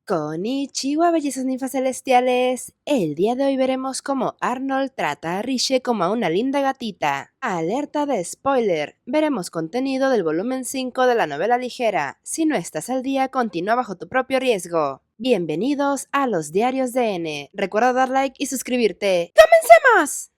Konnichiwa, bellezas ninfas celestiales. El día de hoy veremos cómo Arnold trata a Riche como a una linda gatita. Alerta de spoiler. Veremos contenido del volumen 5 de la novela ligera. Si no estás al día, continúa bajo tu propio riesgo. Bienvenidos a los diarios de N. Recuerda dar like y suscribirte. ¡Comencemos!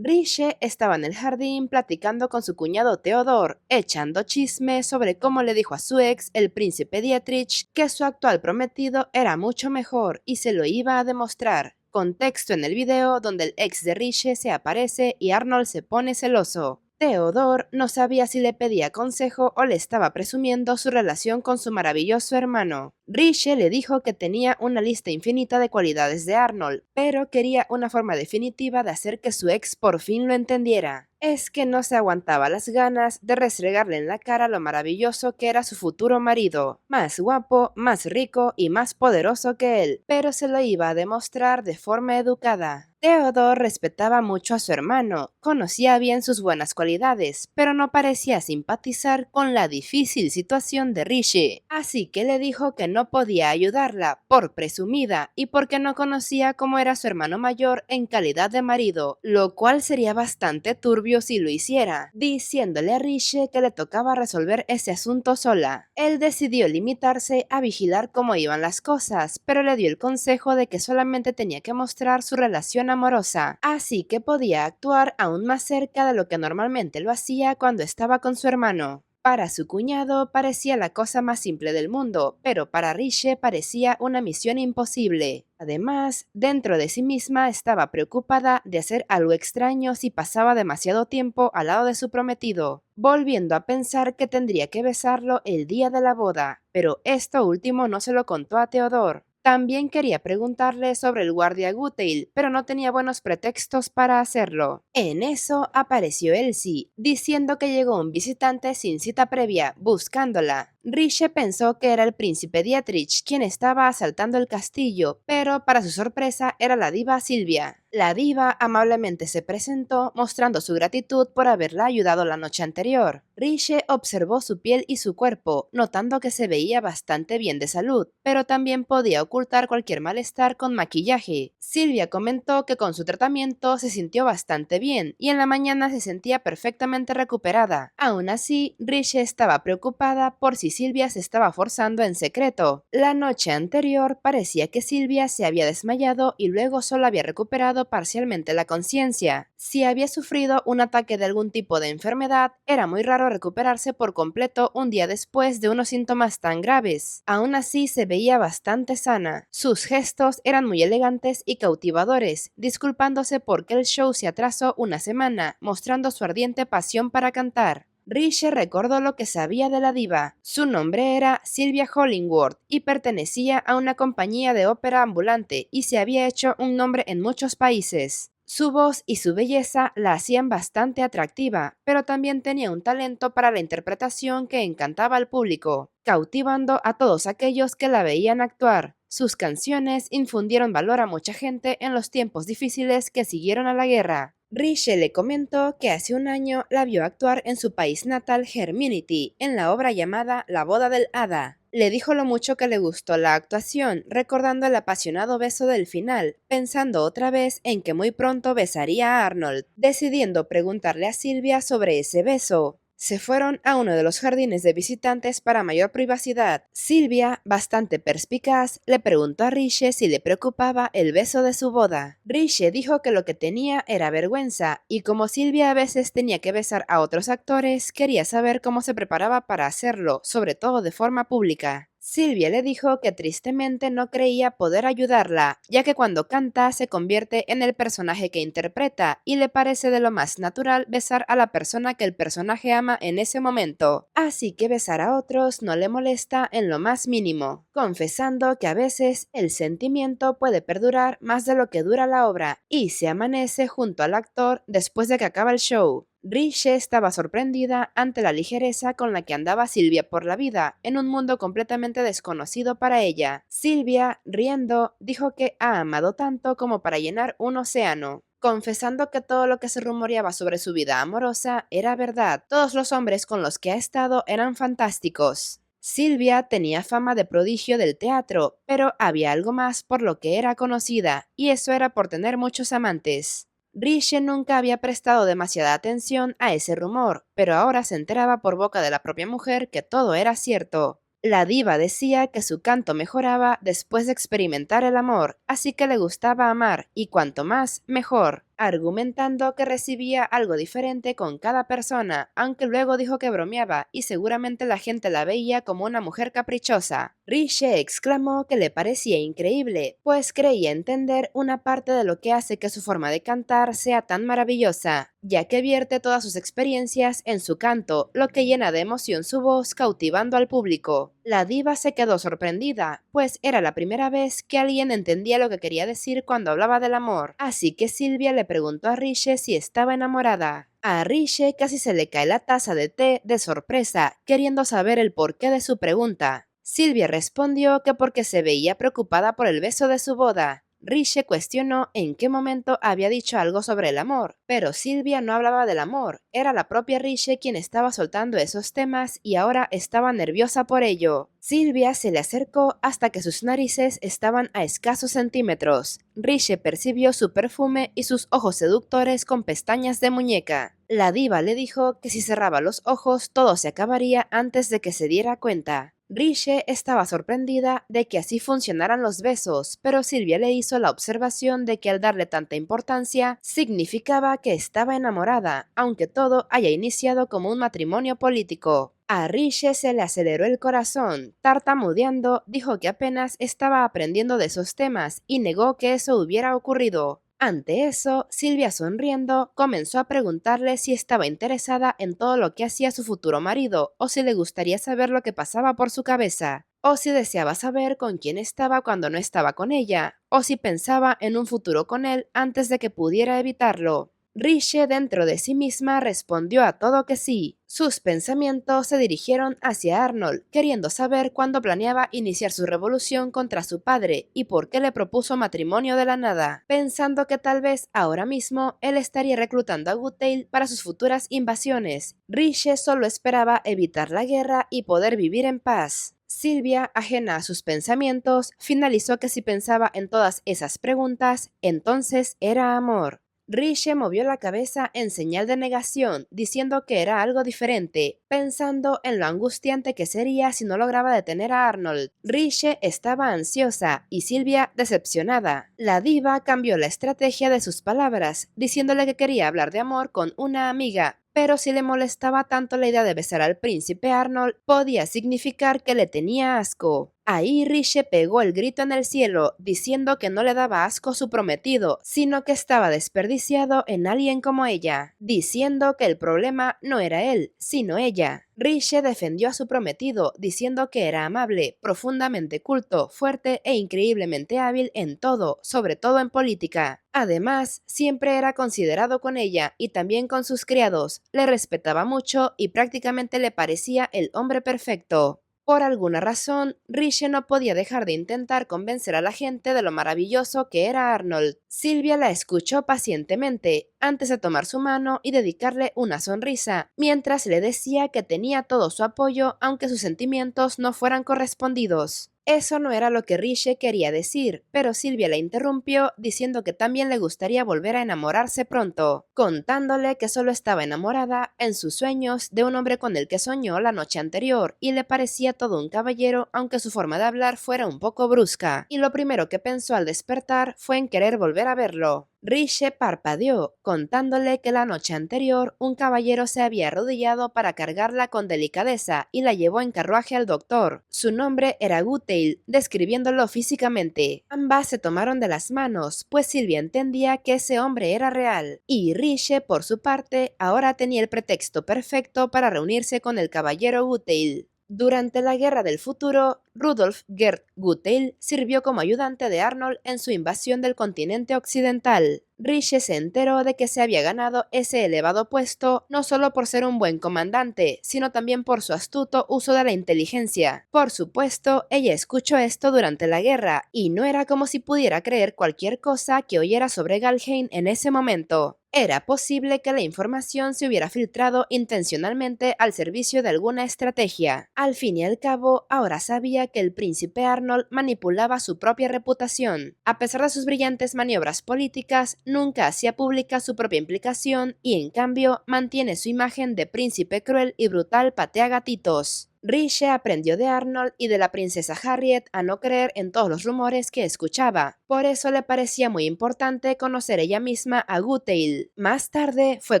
Riche estaba en el jardín platicando con su cuñado Theodore, echando chisme sobre cómo le dijo a su ex, el príncipe Dietrich, que su actual prometido era mucho mejor y se lo iba a demostrar. Contexto en el video donde el ex de Riche se aparece y Arnold se pone celoso. Theodore no sabía si le pedía consejo o le estaba presumiendo su relación con su maravilloso hermano. Riche le dijo que tenía una lista infinita de cualidades de Arnold, pero quería una forma definitiva de hacer que su ex por fin lo entendiera. Es que no se aguantaba las ganas de restregarle en la cara lo maravilloso que era su futuro marido, más guapo, más rico y más poderoso que él, pero se lo iba a demostrar de forma educada. Theodore respetaba mucho a su hermano, conocía bien sus buenas cualidades, pero no parecía simpatizar con la difícil situación de Riche, así que le dijo que no podía ayudarla por presumida y porque no conocía cómo era su hermano mayor en calidad de marido, lo cual sería bastante turbio si lo hiciera, diciéndole a Riche que le tocaba resolver ese asunto sola. Él decidió limitarse a vigilar cómo iban las cosas, pero le dio el consejo de que solamente tenía que mostrar su relación amorosa, así que podía actuar aún más cerca de lo que normalmente lo hacía cuando estaba con su hermano. Para su cuñado parecía la cosa más simple del mundo, pero para Riche parecía una misión imposible. Además, dentro de sí misma estaba preocupada de hacer algo extraño si pasaba demasiado tiempo al lado de su prometido, volviendo a pensar que tendría que besarlo el día de la boda, pero esto último no se lo contó a Theodore. También quería preguntarle sobre el guardia Gutail, pero no tenía buenos pretextos para hacerlo. En eso apareció Elsie, diciendo que llegó un visitante sin cita previa, buscándola. Riche pensó que era el príncipe Dietrich quien estaba asaltando el castillo, pero para su sorpresa era la diva Silvia. La diva amablemente se presentó mostrando su gratitud por haberla ayudado la noche anterior. Riche observó su piel y su cuerpo, notando que se veía bastante bien de salud, pero también podía ocultar cualquier malestar con maquillaje. Silvia comentó que con su tratamiento se sintió bastante bien y en la mañana se sentía perfectamente recuperada. Aún así, Riche estaba preocupada por si Silvia se estaba forzando en secreto. La noche anterior parecía que Silvia se había desmayado y luego solo había recuperado parcialmente la conciencia. Si había sufrido un ataque de algún tipo de enfermedad, era muy raro recuperarse por completo un día después de unos síntomas tan graves. Aún así se veía bastante sana. Sus gestos eran muy elegantes y cautivadores, disculpándose porque el show se atrasó una semana, mostrando su ardiente pasión para cantar. Riche recordó lo que sabía de la diva. Su nombre era Sylvia Hollingworth y pertenecía a una compañía de ópera ambulante y se había hecho un nombre en muchos países. Su voz y su belleza la hacían bastante atractiva, pero también tenía un talento para la interpretación que encantaba al público, cautivando a todos aquellos que la veían actuar. Sus canciones infundieron valor a mucha gente en los tiempos difíciles que siguieron a la guerra. Riche le comentó que hace un año la vio actuar en su país natal Herminity, en la obra llamada La boda del hada. Le dijo lo mucho que le gustó la actuación, recordando el apasionado beso del final, pensando otra vez en que muy pronto besaría a Arnold, decidiendo preguntarle a Silvia sobre ese beso. Se fueron a uno de los jardines de visitantes para mayor privacidad. Silvia, bastante perspicaz, le preguntó a Riche si le preocupaba el beso de su boda. Riche dijo que lo que tenía era vergüenza, y como Silvia a veces tenía que besar a otros actores, quería saber cómo se preparaba para hacerlo, sobre todo de forma pública. Silvia le dijo que tristemente no creía poder ayudarla, ya que cuando canta se convierte en el personaje que interpreta y le parece de lo más natural besar a la persona que el personaje ama en ese momento, así que besar a otros no le molesta en lo más mínimo, confesando que a veces el sentimiento puede perdurar más de lo que dura la obra y se amanece junto al actor después de que acaba el show. Riche estaba sorprendida ante la ligereza con la que andaba Silvia por la vida, en un mundo completamente desconocido para ella. Silvia, riendo, dijo que ha amado tanto como para llenar un océano, confesando que todo lo que se rumoreaba sobre su vida amorosa era verdad. Todos los hombres con los que ha estado eran fantásticos. Silvia tenía fama de prodigio del teatro, pero había algo más por lo que era conocida, y eso era por tener muchos amantes. Riche nunca había prestado demasiada atención a ese rumor, pero ahora se enteraba por boca de la propia mujer que todo era cierto. La diva decía que su canto mejoraba después de experimentar el amor, así que le gustaba amar, y cuanto más, mejor, argumentando que recibía algo diferente con cada persona, aunque luego dijo que bromeaba y seguramente la gente la veía como una mujer caprichosa. Riche exclamó que le parecía increíble, pues creía entender una parte de lo que hace que su forma de cantar sea tan maravillosa, ya que vierte todas sus experiencias en su canto, lo que llena de emoción su voz, cautivando al público. La diva se quedó sorprendida, pues era la primera vez que alguien entendía lo que quería decir cuando hablaba del amor, así que Silvia le preguntó a Riche si estaba enamorada. A Riche casi se le cae la taza de té de sorpresa, queriendo saber el porqué de su pregunta. Silvia respondió que porque se veía preocupada por el beso de su boda. Riche cuestionó en qué momento había dicho algo sobre el amor, pero Silvia no hablaba del amor, era la propia Riche quien estaba soltando esos temas y ahora estaba nerviosa por ello. Silvia se le acercó hasta que sus narices estaban a escasos centímetros. Riche percibió su perfume y sus ojos seductores con pestañas de muñeca. La diva le dijo que si cerraba los ojos todo se acabaría antes de que se diera cuenta. Riche estaba sorprendida de que así funcionaran los besos, pero Silvia le hizo la observación de que al darle tanta importancia significaba que estaba enamorada, aunque todo haya iniciado como un matrimonio político. A Riche se le aceleró el corazón. Tartamudeando, dijo que apenas estaba aprendiendo de esos temas y negó que eso hubiera ocurrido. Ante eso, Silvia sonriendo, comenzó a preguntarle si estaba interesada en todo lo que hacía su futuro marido, o si le gustaría saber lo que pasaba por su cabeza, o si deseaba saber con quién estaba cuando no estaba con ella, o si pensaba en un futuro con él antes de que pudiera evitarlo. Riche dentro de sí misma respondió a todo que sí. Sus pensamientos se dirigieron hacia Arnold, queriendo saber cuándo planeaba iniciar su revolución contra su padre y por qué le propuso matrimonio de la nada, pensando que tal vez ahora mismo él estaría reclutando a Goodale para sus futuras invasiones. Riche solo esperaba evitar la guerra y poder vivir en paz. Silvia, ajena a sus pensamientos, finalizó que si pensaba en todas esas preguntas, entonces era amor. Riche movió la cabeza en señal de negación, diciendo que era algo diferente, pensando en lo angustiante que sería si no lograba detener a Arnold. Riche estaba ansiosa y Silvia decepcionada. La diva cambió la estrategia de sus palabras, diciéndole que quería hablar de amor con una amiga, pero si le molestaba tanto la idea de besar al príncipe Arnold, podía significar que le tenía asco. Ahí Riche pegó el grito en el cielo, diciendo que no le daba asco su prometido, sino que estaba desperdiciado en alguien como ella, diciendo que el problema no era él, sino ella. Riche defendió a su prometido, diciendo que era amable, profundamente culto, fuerte e increíblemente hábil en todo, sobre todo en política. Además, siempre era considerado con ella y también con sus criados, le respetaba mucho y prácticamente le parecía el hombre perfecto. Por alguna razón, Riche no podía dejar de intentar convencer a la gente de lo maravilloso que era Arnold. Silvia la escuchó pacientemente, antes de tomar su mano y dedicarle una sonrisa, mientras le decía que tenía todo su apoyo aunque sus sentimientos no fueran correspondidos. Eso no era lo que Riche quería decir, pero Silvia la interrumpió diciendo que también le gustaría volver a enamorarse pronto, contándole que solo estaba enamorada en sus sueños de un hombre con el que soñó la noche anterior y le parecía todo un caballero aunque su forma de hablar fuera un poco brusca, y lo primero que pensó al despertar fue en querer volver a verlo. Riche parpadeó, contándole que la noche anterior un caballero se había arrodillado para cargarla con delicadeza y la llevó en carruaje al doctor. Su nombre era Goodale, describiéndolo físicamente. Ambas se tomaron de las manos, pues Silvia entendía que ese hombre era real, y Riche, por su parte, ahora tenía el pretexto perfecto para reunirse con el caballero Goodale. Durante la Guerra del Futuro, Rudolf Gerd Gutheil sirvió como ayudante de Arnold en su invasión del continente occidental. Riche se enteró de que se había ganado ese elevado puesto no solo por ser un buen comandante, sino también por su astuto uso de la inteligencia. Por supuesto, ella escuchó esto durante la guerra, y no era como si pudiera creer cualquier cosa que oyera sobre Galheim en ese momento. Era posible que la información se hubiera filtrado intencionalmente al servicio de alguna estrategia. Al fin y al cabo, ahora sabía que el príncipe Arnold manipulaba su propia reputación. A pesar de sus brillantes maniobras políticas, nunca hacía pública su propia implicación y, en cambio, mantiene su imagen de príncipe cruel y brutal pateagatitos. Riche aprendió de Arnold y de la princesa Harriet a no creer en todos los rumores que escuchaba. Por eso le parecía muy importante conocer ella misma a Gutheil. Más tarde fue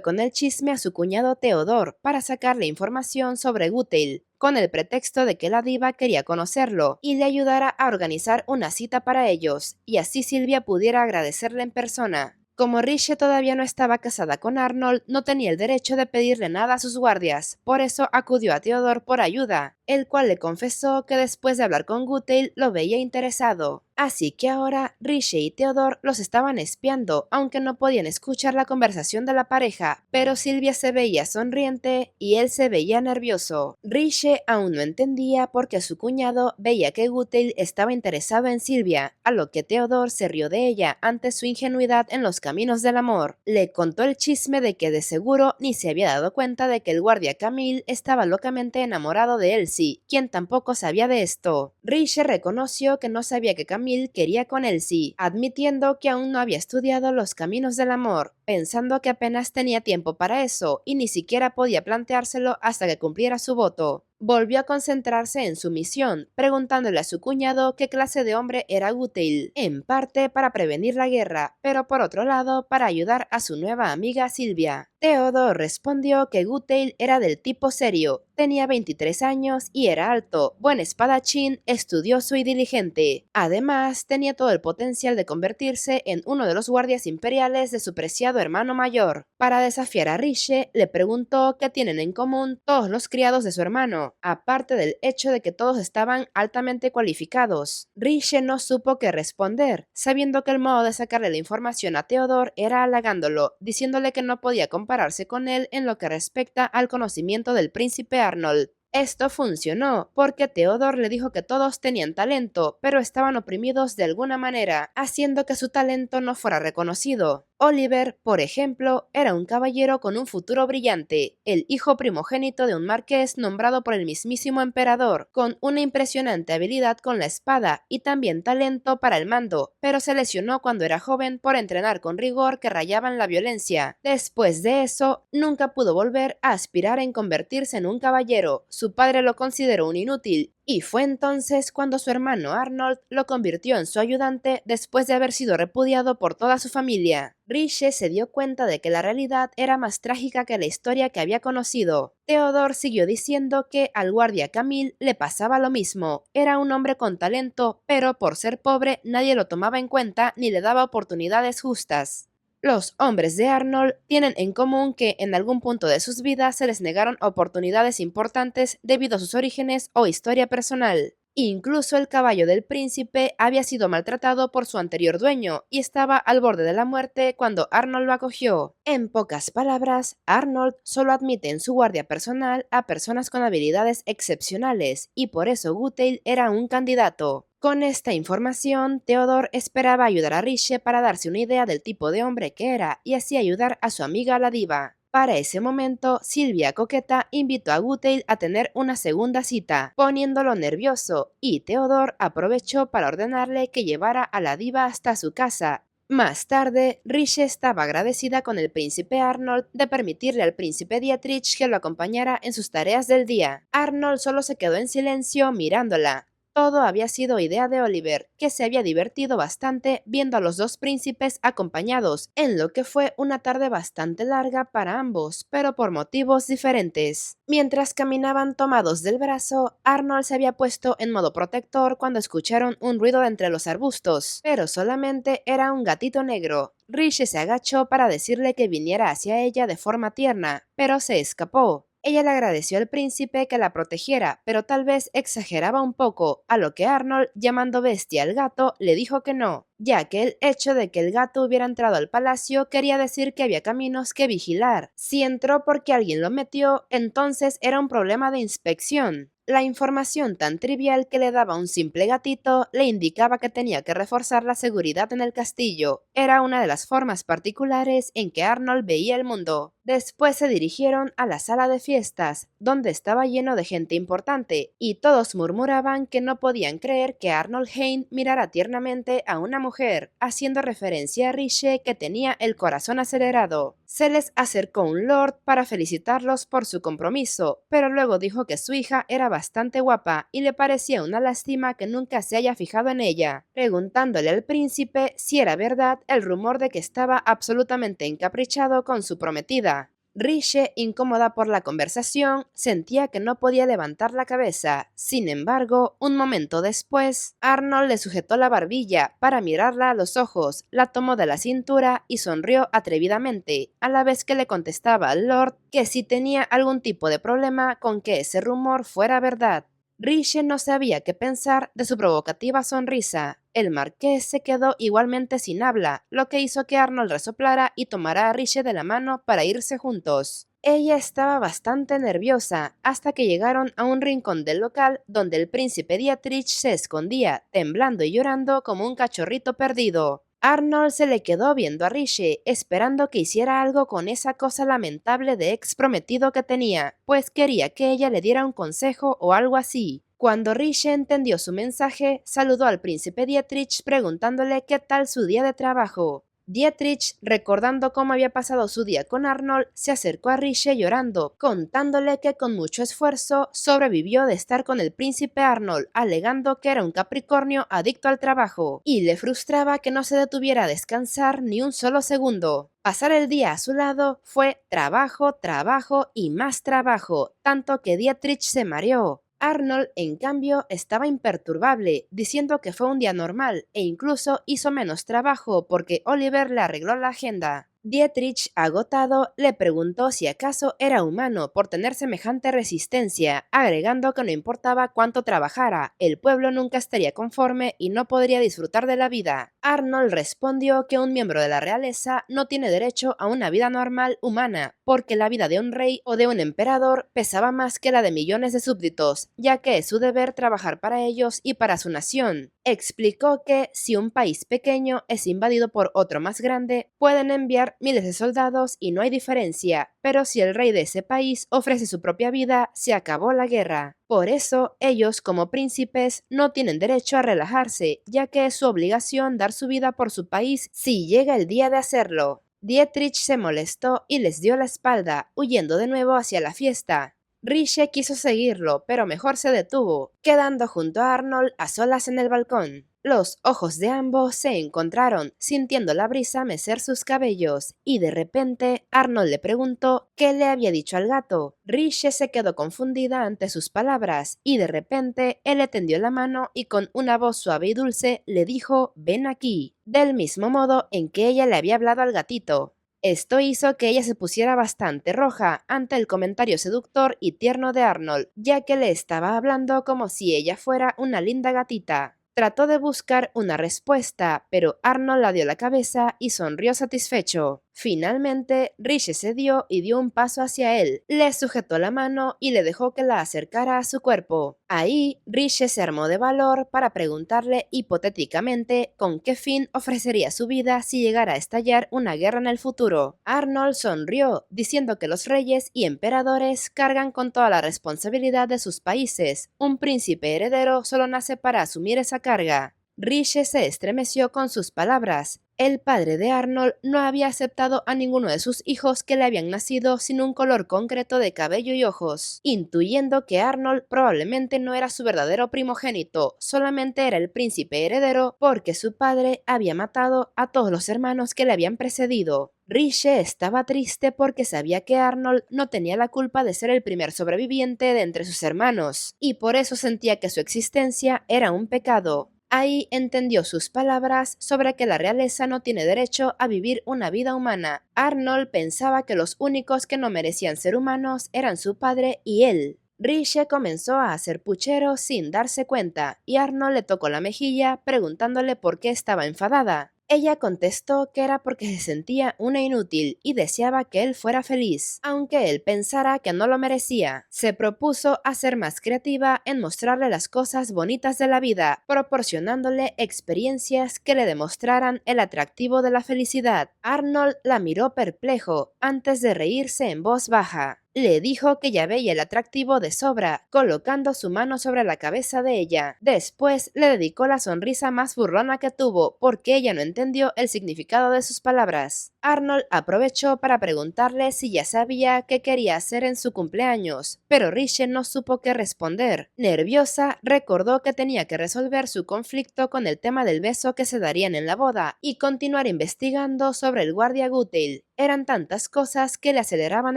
con el chisme a su cuñado Theodor para sacarle información sobre Gutheil, con el pretexto de que la diva quería conocerlo y le ayudara a organizar una cita para ellos, y así Silvia pudiera agradecerle en persona. Como Riche todavía no estaba casada con Arnold, no tenía el derecho de pedirle nada a sus guardias, por eso acudió a Theodor por ayuda, el cual le confesó que después de hablar con Gutheil lo veía interesado. Así que ahora Riche y Theodor los estaban espiando, aunque no podían escuchar la conversación de la pareja, pero Silvia se veía sonriente y él se veía nervioso. Riche aún no entendía por qué su cuñado veía que Gutheil estaba interesado en Silvia, a lo que Theodor se rió de ella ante su ingenuidad en los caminos del amor. Le contó el chisme de que de seguro ni se había dado cuenta de que el guardia Camille estaba locamente enamorado de Elsie, quien tampoco sabía de esto. Riche reconoció que no sabía que Camille quería con Elsie, admitiendo que aún no había estudiado los caminos del amor, pensando que apenas tenía tiempo para eso y ni siquiera podía planteárselo hasta que cumpliera su voto. Volvió a concentrarse en su misión, preguntándole a su cuñado qué clase de hombre era Gutheil, en parte para prevenir la guerra, pero por otro lado para ayudar a su nueva amiga Silvia. Theodor respondió que Gutheil era del tipo serio, tenía 23 años y era alto, buen espadachín, estudioso y diligente. Además, tenía todo el potencial de convertirse en uno de los guardias imperiales de su preciado hermano mayor. Para desafiar a Riche, le preguntó qué tienen en común todos los criados de su hermano, aparte del hecho de que todos estaban altamente cualificados. Riche no supo qué responder, sabiendo que el modo de sacarle la información a Theodor era halagándolo, diciéndole que no podía compararse con él en lo que respecta al conocimiento del príncipe Arnold. Esto funcionó, porque Theodor le dijo que todos tenían talento, pero estaban oprimidos de alguna manera, haciendo que su talento no fuera reconocido. Oliver, por ejemplo, era un caballero con un futuro brillante, el hijo primogénito de un marqués nombrado por el mismísimo emperador, con una impresionante habilidad con la espada y también talento para el mando, pero se lesionó cuando era joven por entrenar con rigor que rayaba en la violencia. Después de eso, nunca pudo volver a aspirar en convertirse en un caballero. Su padre lo consideró un inútil, y fue entonces cuando su hermano Arnold lo convirtió en su ayudante después de haber sido repudiado por toda su familia. Riche se dio cuenta de que la realidad era más trágica que la historia que había conocido. Theodor siguió diciendo que al guardia Camille le pasaba lo mismo. Era un hombre con talento, pero por ser pobre nadie lo tomaba en cuenta ni le daba oportunidades justas. Los hombres de Arnold tienen en común que en algún punto de sus vidas se les negaron oportunidades importantes debido a sus orígenes o historia personal. Incluso el caballo del príncipe había sido maltratado por su anterior dueño y estaba al borde de la muerte cuando Arnold lo acogió. En pocas palabras, Arnold solo admite en su guardia personal a personas con habilidades excepcionales, y por eso Gutheil era un candidato. Con esta información, Theodor esperaba ayudar a Riche para darse una idea del tipo de hombre que era y así ayudar a su amiga la diva. Para ese momento, Silvia coqueta invitó a Gutheil a tener una segunda cita, poniéndolo nervioso, y Theodor aprovechó para ordenarle que llevara a la diva hasta su casa. Más tarde, Riche estaba agradecida con el príncipe Arnold de permitirle al príncipe Dietrich que lo acompañara en sus tareas del día. Arnold solo se quedó en silencio mirándola. Todo había sido idea de Oliver, que se había divertido bastante viendo a los dos príncipes acompañados, en lo que fue una tarde bastante larga para ambos, pero por motivos diferentes. Mientras caminaban tomados del brazo, Arnold se había puesto en modo protector cuando escucharon un ruido de entre los arbustos, pero solamente era un gatito negro. Riche se agachó para decirle que viniera hacia ella de forma tierna, pero se escapó. Ella le agradeció al príncipe que la protegiera, pero tal vez exageraba un poco, a lo que Arnold, llamando bestia al gato, le dijo que no, ya que el hecho de que el gato hubiera entrado al palacio quería decir que había caminos que vigilar. Si entró porque alguien lo metió, entonces era un problema de inspección. La información tan trivial que le daba un simple gatito le indicaba que tenía que reforzar la seguridad en el castillo. Era una de las formas particulares en que Arnold veía el mundo. Después se dirigieron a la sala de fiestas, donde estaba lleno de gente importante, y todos murmuraban que no podían creer que Arnold Hayne mirara tiernamente a una mujer, haciendo referencia a Riche, que tenía el corazón acelerado. Se les acercó un lord para felicitarlos por su compromiso, pero luego dijo que su hija era bastante guapa y le parecía una lástima que nunca se haya fijado en ella, preguntándole al príncipe si era verdad el rumor de que estaba absolutamente encaprichado con su prometida. Riche, incómoda por la conversación, sentía que no podía levantar la cabeza. Sin embargo, un momento después, Arnold le sujetó la barbilla para mirarla a los ojos, la tomó de la cintura y sonrió atrevidamente, a la vez que le contestaba al Lord que si tenía algún tipo de problema con que ese rumor fuera verdad. Riche no sabía qué pensar de su provocativa sonrisa. El marqués se quedó igualmente sin habla, lo que hizo que Arnold resoplara y tomara a Riche de la mano para irse juntos. Ella estaba bastante nerviosa hasta que llegaron a un rincón del local donde el príncipe Dietrich se escondía, temblando y llorando como un cachorrito perdido. Arnold se le quedó viendo a Riche, esperando que hiciera algo con esa cosa lamentable de ex prometido que tenía, pues quería que ella le diera un consejo o algo así. Cuando Riche entendió su mensaje, saludó al príncipe Dietrich preguntándole qué tal su día de trabajo. Dietrich, recordando cómo había pasado su día con Arnold, se acercó a Riche llorando, contándole que con mucho esfuerzo sobrevivió de estar con el príncipe Arnold, alegando que era un Capricornio adicto al trabajo, y le frustraba que no se detuviera a descansar ni un solo segundo. Pasar el día a su lado fue trabajo, trabajo y más trabajo, tanto que Dietrich se mareó. Arnold, en cambio, estaba imperturbable, diciendo que fue un día normal e incluso hizo menos trabajo porque Oliver le arregló la agenda. Dietrich, agotado, le preguntó si acaso era humano por tener semejante resistencia, agregando que no importaba cuánto trabajara, el pueblo nunca estaría conforme y no podría disfrutar de la vida. Arnold respondió que un miembro de la realeza no tiene derecho a una vida normal humana, porque la vida de un rey o de un emperador pesaba más que la de millones de súbditos, ya que es su deber trabajar para ellos y para su nación. Explicó que si un país pequeño es invadido por otro más grande, pueden enviar miles de soldados y no hay diferencia, pero si el rey de ese país ofrece su propia vida, se acabó la guerra. Por eso, ellos como príncipes no tienen derecho a relajarse, ya que es su obligación dar su vida por su país si llega el día de hacerlo. Dietrich se molestó y les dio la espalda, huyendo de nuevo hacia la fiesta. Riche quiso seguirlo, pero mejor se detuvo, quedando junto a Arnold a solas en el balcón. Los ojos de ambos se encontraron, sintiendo la brisa mecer sus cabellos, y de repente Arnold le preguntó qué le había dicho al gato. Riche se quedó confundida ante sus palabras, y de repente él le tendió la mano y con una voz suave y dulce le dijo «Ven aquí», del mismo modo en que ella le había hablado al gatito. Esto hizo que ella se pusiera bastante roja ante el comentario seductor y tierno de Arnold, ya que le estaba hablando como si ella fuera una linda gatita. Trató de buscar una respuesta, pero Arnold la dio la cabeza y sonrió satisfecho. Finalmente, Riche cedió y dio un paso hacia él, le sujetó la mano y le dejó que la acercara a su cuerpo. Ahí, Riche se armó de valor para preguntarle hipotéticamente con qué fin ofrecería su vida si llegara a estallar una guerra en el futuro. Arnold sonrió, diciendo que los reyes y emperadores cargan con toda la responsabilidad de sus países. Un príncipe heredero solo nace para asumir esa carga. Riche se estremeció con sus palabras. El padre de Arnold no había aceptado a ninguno de sus hijos que le habían nacido sin un color concreto de cabello y ojos, intuyendo que Arnold probablemente no era su verdadero primogénito, solamente era el príncipe heredero porque su padre había matado a todos los hermanos que le habían precedido. Riche estaba triste porque sabía que Arnold no tenía la culpa de ser el primer sobreviviente de entre sus hermanos, y por eso sentía que su existencia era un pecado. Ahí entendió sus palabras sobre que la realeza no tiene derecho a vivir una vida humana. Arnold pensaba que los únicos que no merecían ser humanos eran su padre y él. Riche comenzó a hacer puchero sin darse cuenta, y Arnold le tocó la mejilla preguntándole por qué estaba enfadada. Ella contestó que era porque se sentía una inútil y deseaba que él fuera feliz, aunque él pensara que no lo merecía. Se propuso a ser más creativa en mostrarle las cosas bonitas de la vida, proporcionándole experiencias que le demostraran el atractivo de la felicidad. Arnold la miró perplejo antes de reírse en voz baja. Le dijo que ya veía el atractivo de sobra, colocando su mano sobre la cabeza de ella. Después le dedicó la sonrisa más burlona que tuvo, porque ella no entendió el significado de sus palabras. Arnold aprovechó para preguntarle si ya sabía qué quería hacer en su cumpleaños, pero Riche no supo qué responder. Nerviosa, recordó que tenía que resolver su conflicto con el tema del beso que se darían en la boda y continuar investigando sobre el guardia Goodale. Eran tantas cosas que le aceleraban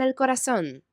el corazón.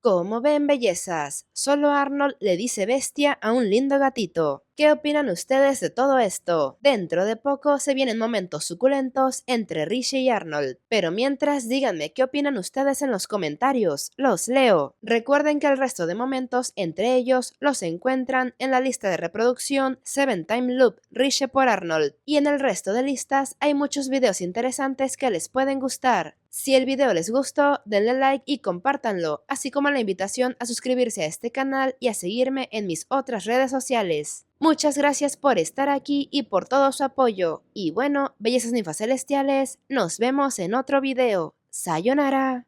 Como ven, bellezas, solo Arnold le dice bestia a un lindo gatito. ¿Qué opinan ustedes de todo esto? Dentro de poco se vienen momentos suculentos entre Riche y Arnold, pero mientras díganme qué opinan ustedes en los comentarios, los leo. Recuerden que el resto de momentos entre ellos los encuentran en la lista de reproducción 7 Time Loop Riche por Arnold, y en el resto de listas hay muchos videos interesantes que les pueden gustar. Si el video les gustó, denle like y compártanlo, así como la invitación a suscribirse a este canal y a seguirme en mis otras redes sociales. Muchas gracias por estar aquí y por todo su apoyo. Y bueno, bellezas ninfas celestiales, nos vemos en otro video. Sayonara.